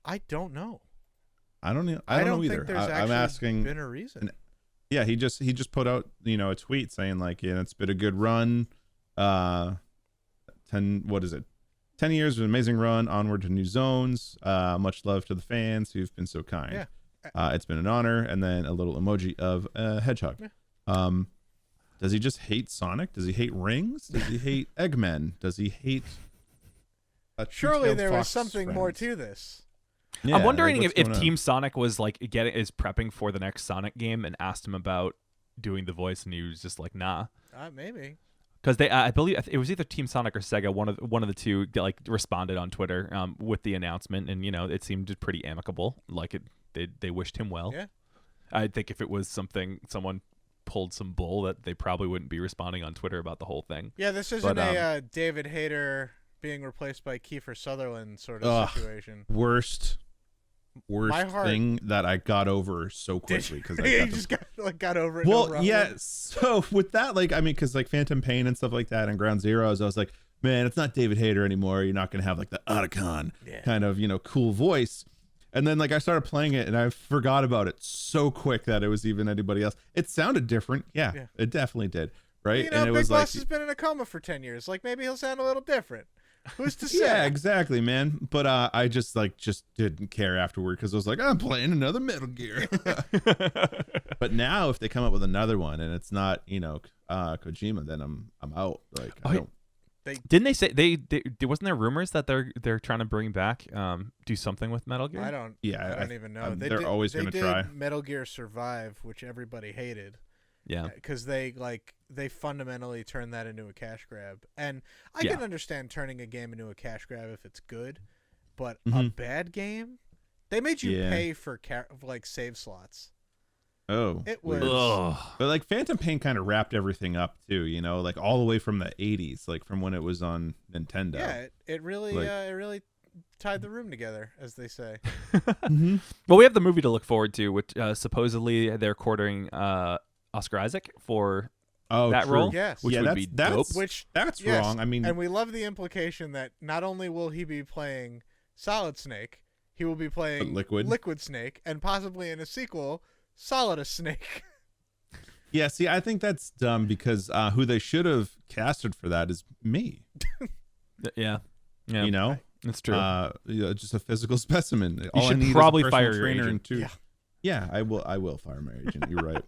I don't know. I don't know. I don't know either. think there's I'm actually asking. been a reason. Yeah, he just put out a tweet saying like, yeah, it's been a good run. 10 years of an amazing run, onward to new zones. Much love to the fans who've been so kind. Yeah. It's been an honor, and then a little emoji of a hedgehog. Yeah. Does he just hate Sonic? Does he hate rings? Does he hate Eggmen? Does he hate Surely two-tailed there was fox something more friends? to this. Yeah, I'm wondering like, if what's going Team on? Sonic was like is prepping for the next Sonic game and asked him about doing the voice, and he was just like, nah. Maybe. Because I believe it was either Team Sonic or Sega, one of the two, like responded on Twitter with the announcement, and it seemed pretty amicable. Like they wished him well. Yeah. I think if it was someone pulled some bull, that they probably wouldn't be responding on Twitter about the whole thing. Yeah, this isn't But, a David Hayter being replaced by Kiefer Sutherland sort of Ugh. situation. Worst My heart- thing that I got over so quickly because I you got just got over it. no well, problem. yeah. So with that, because Phantom Pain and stuff like that and Ground Zeroes, I was like, man, it's not David Hayter anymore. You're not gonna have like the Otacon kind of cool voice. And then I started playing it and I forgot about it so quick that it was even anybody else. It sounded different, yeah. It definitely did, right? And it Big was Boss has been in a coma for 10 years. Like maybe he'll sound a little different. Who's to say? yeah, exactly, man. But I just didn't care afterward because I was like, I'm playing another Metal Gear. But now if they come up with another one and it's not Kojima, then I'm out. I don't. Didn't they say they wasn't there rumors that they're trying to bring back do something with Metal Gear? I don't even know. They're always going to try. Metal Gear Survive, which everybody hated. Yeah. Because they fundamentally turned that into a cash grab. And I can understand turning a game into a cash grab if it's good, but a bad game? They made you pay for save slots. Oh, It was but Phantom Pain kind of wrapped everything up too, all the way from the 80s, from when it was on Nintendo. Yeah, it really tied the room together, as they say. Well, we have the movie to look forward to, which supposedly they're courting Oscar Isaac for that true. role. Yes. Which would be dope. That's Yes, wrong. I mean, and we love the implication that not only will he be playing Solid Snake, he will be playing Liquid Snake, and possibly in a sequel, Solidus Snake. yeah. See, I think that's dumb because who they should have casted for that is me. Yeah. That's true. Just a physical specimen. You All I should need probably is a fire personal your trainer agent. and two. Yeah, I will fire my agent. You're right.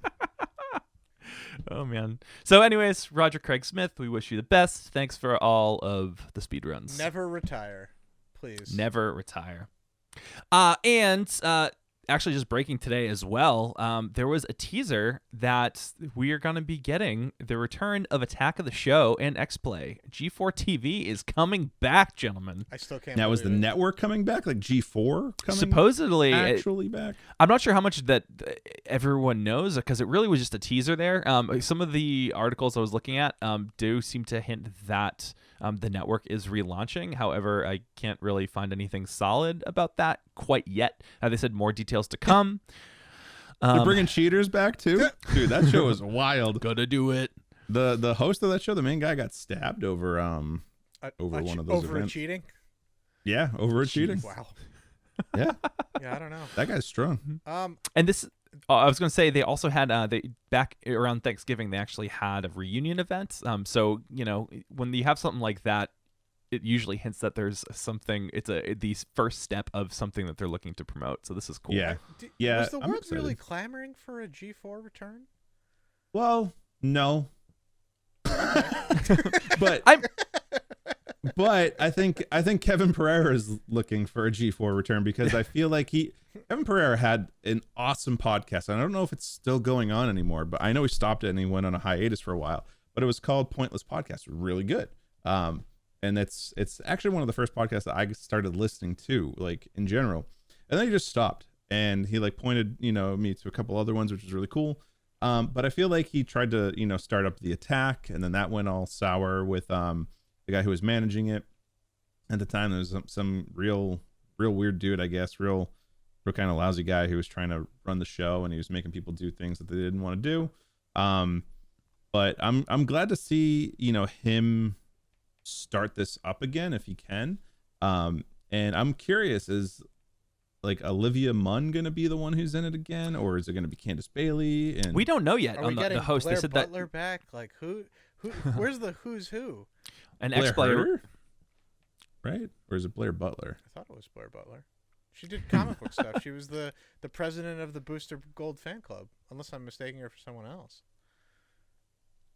Oh man. So anyways, Roger Craig Smith, we wish you the best. Thanks for all of the speedruns. Never retire, please. Never retire. And actually just breaking today as well, there was a teaser that we are going to be getting the return of Attack of the Show and X-Play. G4 TV is coming back, gentlemen. I still can't Now, is the believe it. network coming back? Like G4 coming Supposedly, actually back? I'm not sure how much that everyone knows because it really was just a teaser there. Some of the articles I was looking at do seem to hint that the network is relaunching. However, I can't really find anything solid about that quite yet. They said more details to come. They're bringing cheaters back too. Dude, that show was wild. Gotta do it. The host of that show, the main guy, got stabbed over one of those over events. cheating. Yeah, over cheating. Wow. Yeah. Yeah, I don't know. That guy's strong. And this, I was going to say, they also had back around Thanksgiving, they actually had a reunion event. So when you have something like that, it usually hints that there's something. It's the first step of something that they're looking to promote. So this is cool. Yeah. Yeah. Was the I'm world excited. really clamoring for a G4 return? Well, no. but I think Kevin Pereira is looking for a G4 return, because I feel like Kevin Pereira had an awesome podcast. I don't know if it's still going on anymore, but I know he stopped it and he went on a hiatus for a while. But it was called Pointless Podcast. Really good. And it's actually one of the first podcasts that I started listening to, like, in general. And then he just stopped, and he like pointed me to a couple other ones, which was really cool. But I feel like he tried to start up The Attack, and then that went all sour with the guy who was managing it at the time. There was some real weird dude, I guess, real kind of lousy guy who was trying to run the show, and he was making people do things that they didn't want to do. But I'm glad to see him start this up again if he can. And I'm curious, is like Olivia Munn gonna be the one who's in it again, or is it gonna be Candace Bailey? And we don't know yet. Are On we getting the host, Blair they said Butler that back? Like who? Where's the who's who? an Blair ex-player. Herter? Right? Or is it Blair Butler? I thought it was Blair Butler. She did comic book stuff. She was the president of the Booster Gold fan club, unless I'm mistaking her for someone else.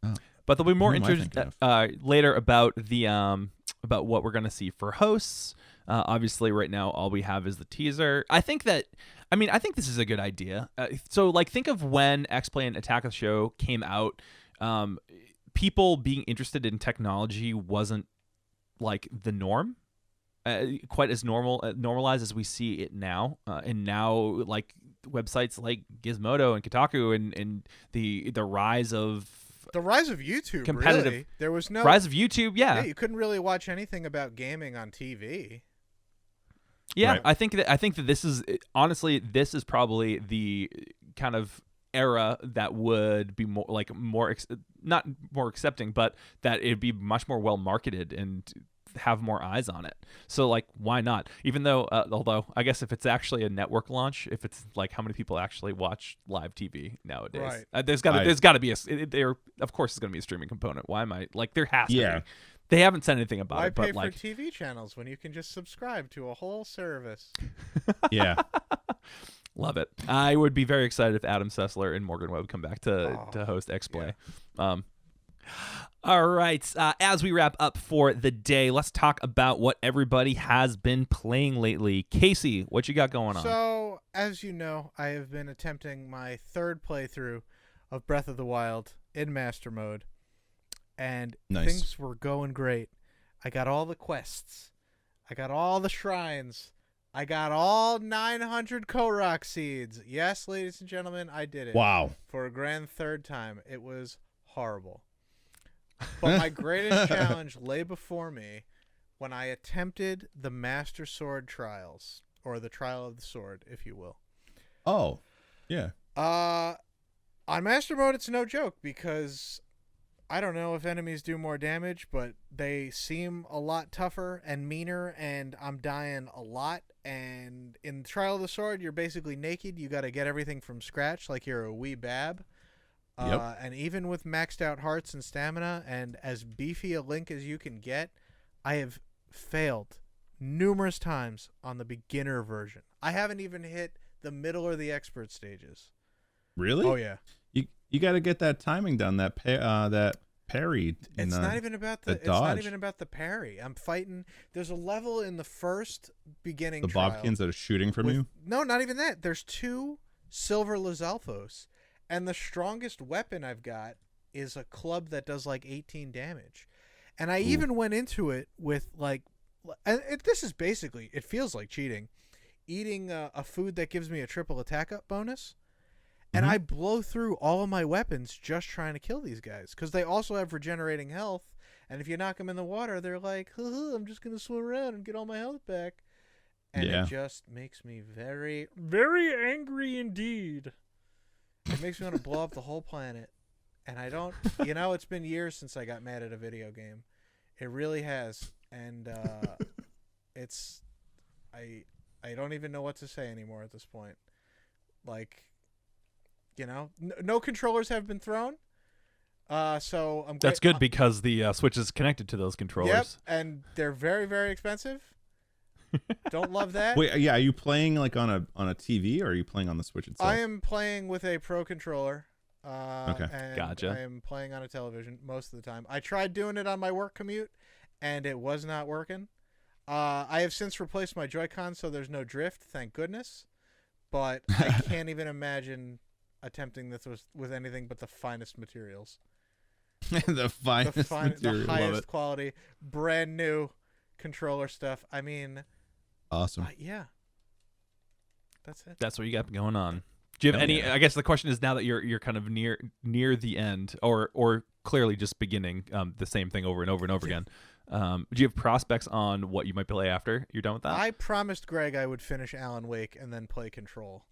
Oh. But there'll be more Who am I interest thinking later about the about what we're gonna see for hosts. Obviously, right now all we have is the teaser. I think this is a good idea. So, like, think of when X-Play and Attack of the Show came out. People being interested in technology wasn't like the norm, quite as normalized as we see it now. And now, like, websites like Gizmodo and Kotaku and the rise of YouTube, competitive really. There was no rise of YouTube. Yeah, you couldn't really watch anything about gaming on TV. Yeah, Right. I think that this is probably the kind of era that would be not more accepting, but that it'd be much more well marketed and have more eyes on it. So, like, why not? Even though, although I guess if it's actually a network launch, if it's like how many people actually watch live TV nowadays, Right. there's got to be there. Of course, there's going to be a streaming component. Why am I like there has to be. They haven't said anything about Why it, pay but like for TV channels when you can just subscribe to a whole service? Yeah. love it. I would be very excited if Adam Sessler and Morgan Webb come back to host X-Play. Yeah. All right. As we wrap up for the day, let's talk about what everybody has been playing lately. Casey, what you got going on? So, as you know, I have been attempting my third playthrough of Breath of the Wild in Master Mode, and Nice. things were going great. I got all the quests. I got all the shrines. I got all 900 Korok seeds. Yes, ladies and gentlemen, I did it. Wow. For a grand third time. It was horrible. But my greatest challenge lay before me when I attempted the Master Sword Trials, or the Trial of the Sword, if you will. Oh, yeah. On Master Mode, it's no joke, because I don't know if enemies do more damage, but they seem a lot tougher and meaner, and I'm dying a lot. And in Trial of the Sword, you're basically naked. You got to get everything from scratch, like you're a wee bab. Yep. And even with maxed out hearts and stamina and as beefy a Link as you can get, I have failed numerous times on the beginner version. I haven't even hit the middle or the expert stages. Really? Oh yeah. You got to get that timing down. That parry. It's not even about the. the It's not dodge. even about the parry. I'm fighting. There's a level in the first beginning. The trial Bobkins that are shooting from with- you. No, not even that. There's 2 silver Lizalfos, and the strongest weapon I've got is a club that does like 18 damage. And I even went into it with like, this is basically, it feels like cheating, eating a food that gives me a triple attack up bonus. And Mhm. I blow through all of my weapons just trying to kill these guys, because they also have regenerating health, And if you knock them in the water, they're like, I'm just going to swim around and get all my health back. And Yeah. it just makes me very, very angry indeed. It makes me want to blow up the whole planet. And I don't, it's been years since I got mad at a video game. It really has. And I don't even know what to say anymore at this point. Like, no controllers have been thrown. So That's good because the Switch is connected to those controllers. Yep, and they're very, very expensive. Don't love that. Wait, yeah, are you playing like on a TV, or are you playing on the Switch itself? I am playing with a Pro controller. Okay, and gotcha. I am playing on a television most of the time. I tried doing it on my work commute, and it was not working. I have since replaced my Joy-Con, so there's no drift, thank goodness. But I can't even imagine attempting this with anything but the finest materials. the finest material. The highest quality, brand new controller stuff. I mean, awesome. Yeah, that's it. That's what you got going on. Do you have any? Yeah. I guess the question is, now that you're kind of near the end, or clearly just beginning the same thing over and over and over again. Do you have prospects on what you might play after you're done with that? I promised Greg I would finish Alan Wake and then play Control,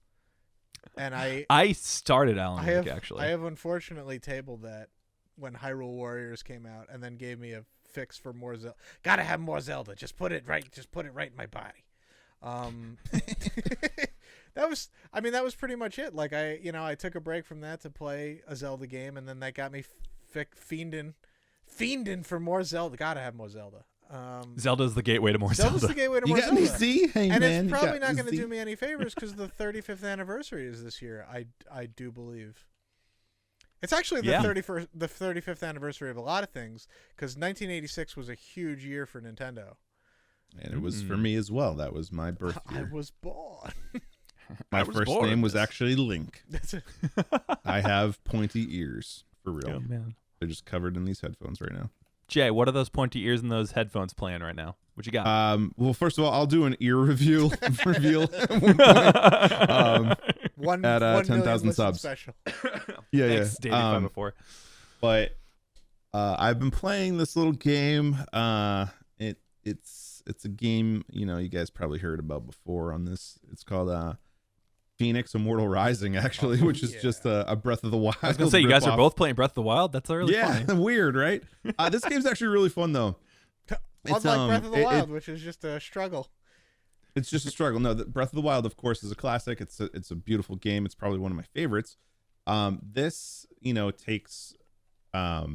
and I started Alan Wake actually. I have unfortunately tabled that when Hyrule Warriors came out, and then gave me a fix for more Zelda. Gotta have more Zelda. Just put it right in my body. That was pretty much it. Like I took a break from that to play a Zelda game, and then that got me fiending for more Zelda. Gotta have more Zelda. Zelda's the gateway to more Zelda. Zelda's the gateway to more got me, Zelda. see? Hey, and man, it's you probably got not going to see? do me any favors because the 35th anniversary is this year. I do believe. It's actually the 35th anniversary of a lot of things, because 1986 was a huge year for Nintendo. And it was for me as well. That was my birth year. I was born. My first name was actually Link. I have pointy ears, for real. Oh, man. They're just covered in these headphones right now. Jay, what are those pointy ears and those headphones playing right now? What you got? Well, first of all, I'll do an ear reveal at one point. At 10,000 subs. Special. Yeah, Thanks, Davey 504. But I've been playing this little game. It's a game you guys probably heard about before on this. It's called Phoenix Immortal Rising, actually, which is just a Breath of the Wild. I was gonna say, you guys are both playing Breath of the Wild. That's really funny. Weird, right? This game's actually really fun though. Unlike Breath of the Wild, which is just a struggle. It's just a struggle. No, Breath of the Wild, of course, is a classic. It's a beautiful game. It's probably one of my favorites. This takes a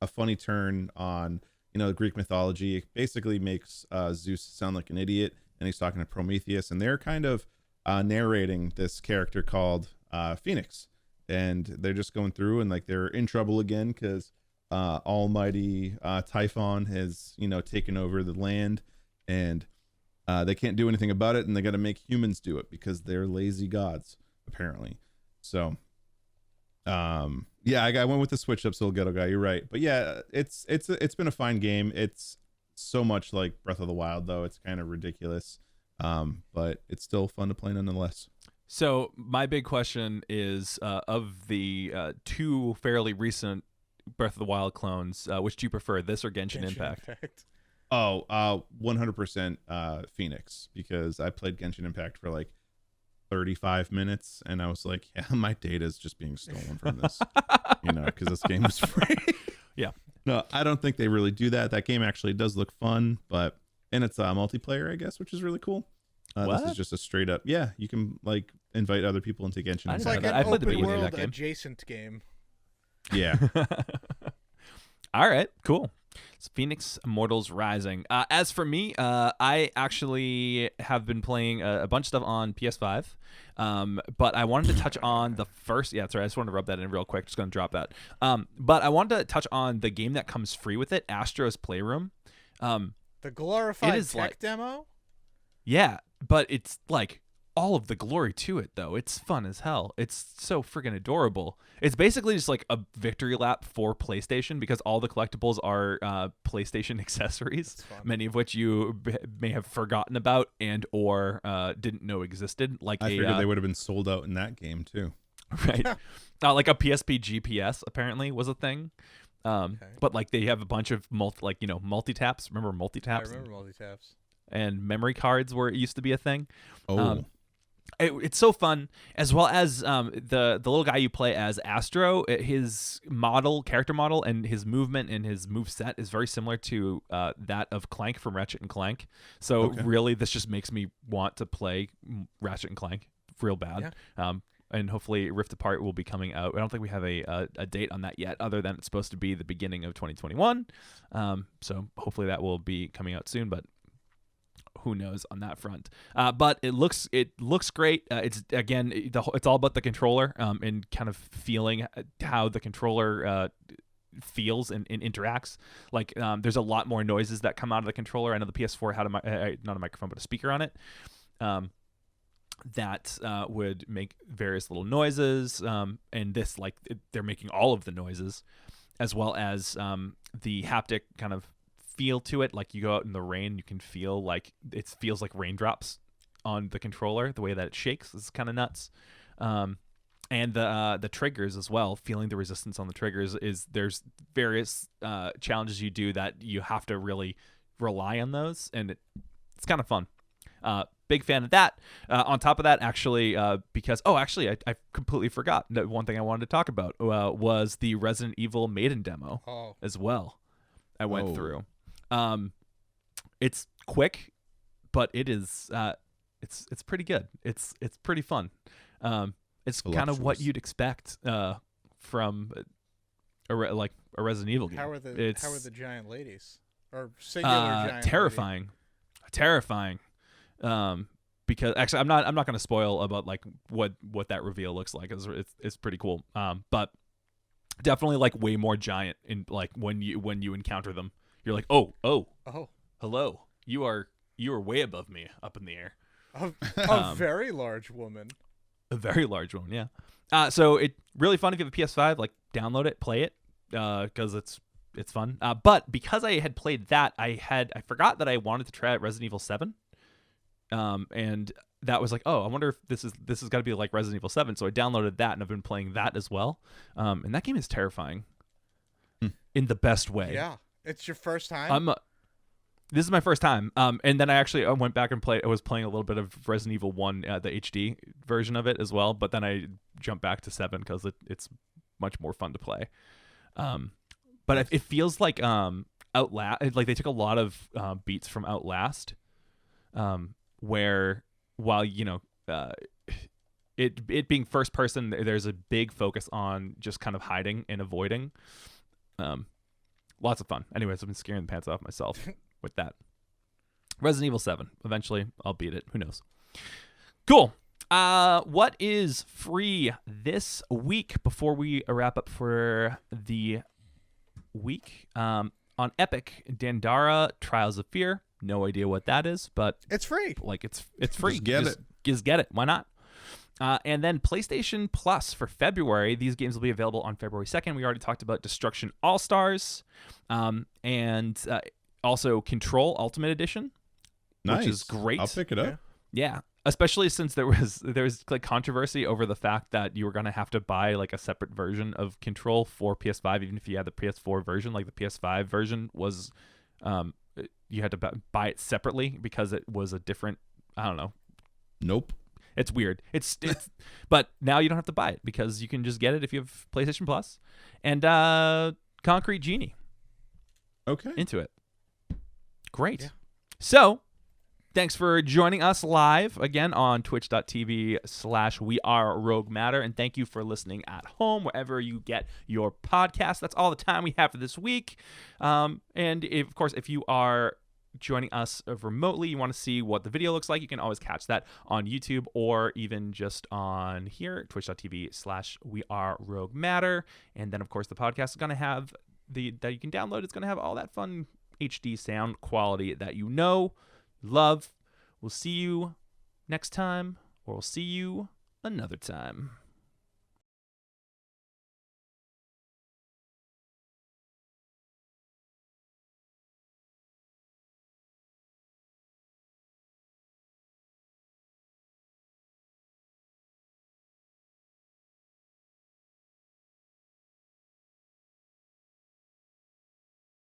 funny turn on Greek mythology. It basically makes Zeus sound like an idiot, and he's talking to Prometheus, and they're kind of narrating this character called Phoenix, and they're just going through and like they're in trouble again because almighty Typhon has taken over the land, and they can't do anything about it, and they got to make humans do it because they're lazy gods apparently. So I went with the switch up so ghetto guy. You're right, but yeah, it's been a fine game. It's so much like Breath of the Wild though. It's kind of ridiculous, but it's still fun to play nonetheless. So my big question is, of the two fairly recent Breath of the Wild clones, which do you prefer, this or Genshin Impact? 100% Phoenix, because I played Genshin Impact for like 35 minutes and I was like, yeah, my data is just being stolen from this, because this game is free. Yeah. No, I don't think they really do that. That game actually does look fun, and it's multiplayer, I guess, which is really cool. This is just a straight up, you can like invite other people into Genshin. It's like an open world adjacent game. Yeah. All right, cool. It's Phoenix Immortals Rising. As for me, I actually have been playing a bunch of stuff on PS5, but I wanted to touch on the first. Yeah, sorry, I just wanted to rub that in real quick. Just going to drop that. But I wanted to touch on the game that comes free with it, Astro's Playroom. The glorified tech demo? Yeah, but it's like all of the glory to it, though. It's fun as hell. It's so freaking adorable. It's basically just like a victory lap for PlayStation, because all the collectibles are PlayStation accessories, many of which you may have forgotten about and or didn't know existed. Like I figured they would have been sold out in that game too. Right. Like a PSP GPS apparently was a thing. But like they have a bunch of multi-taps. Remember multi-taps? I remember multi-taps. And memory cards where it used to be a thing. Oh. It's so fun, as well as the little guy you play as Astro. His character model, and his movement and his move set is very similar to that of Clank from Ratchet and Clank. So really, this just makes me want to play Ratchet and Clank real bad. Yeah. And hopefully Rift Apart will be coming out. I don't think we have a date on that yet, other than it's supposed to be the beginning of 2021. So hopefully that will be coming out soon, but who knows on that front. But it looks great. It's again, it's all about the controller and kind of feeling how the controller feels and interacts. Like there's a lot more noises that come out of the controller. I know the PS4 had not a microphone, but a speaker on it. That would make various little noises, and this they're making all of the noises, as well as the haptic kind of feel to it. Like you go out in the rain, you can feel like it feels like raindrops on the controller. The way that it shakes is kind of nuts, and the triggers as well. Feeling the resistance on the triggers there's various challenges you do that you have to really rely on those, and it's kind of fun. Big fan of that. On top of that, actually, because I completely forgot that one thing I wanted to talk about was the Resident Evil Maiden demo as well. I went through. It's quick, but it is it's pretty good. It's pretty fun. It's kind of what you'd expect from a Resident Evil game. How are the giant ladies or singular giant? Terrifying. Because actually I'm not going to spoil about like what that reveal looks like. It's pretty cool. But definitely like way more giant in like when you encounter them, you're like, oh, hello. You are way above me up in the air. A very large woman. A very large one, yeah. So it really fun if you have a PS5, like download it, play it, because it's fun. But because I had played that, I forgot that I wanted to try out Resident Evil 7. And that was like, oh, I wonder if this is got to be like Resident Evil 7. So I downloaded that and I've been playing that as well. And that game is terrifying in the best way. Yeah. It's your first time? This is my first time. And then I went back and I was playing a little bit of Resident Evil 1, the HD version of it as well. But then I jumped back to 7 because it's much more fun to play. But it feels like Outlast, like they took a lot of beats from Outlast. Where while it being first person, there's a big focus on just kind of hiding and avoiding. Lots of fun. Anyways, I've been scaring the pants off myself with that. Resident Evil 7. Eventually, I'll beat it. Who knows? Cool. What is free this week before we wrap up for the week? On Epic, Dandara Trials of Fear. No idea what that is, but it's free. Like it's free. Just get it. Why not? And then PlayStation Plus for February. These games will be available on February 2nd. We already talked about Destruction All-Stars, and also Control Ultimate Edition, which is great. I'll pick it up. Yeah, especially since there was like controversy over the fact that you were gonna have to buy like a separate version of Control for PS5, even if you had the PS4 version. Like the PS5 version was. You had to buy it separately because it was a different. I don't know. Nope. It's weird. It's but now you don't have to buy it because you can just get it if you have PlayStation Plus. And Concrete Genie. Okay. Into it. Great. Yeah. So, thanks for joining us live again on twitch.tv/weareroguematter. And thank you for listening at home, wherever you get your podcast. That's all the time we have for this week. And of course, if you are joining us remotely, you want to see what the video looks like, you can always catch that on YouTube or even just on here, twitch.tv/weareroguematter. And then, of course, the podcast is going to have that you can download. It's going to have all that fun HD sound quality that you know. Love. We'll see you next time, or we'll see you another time.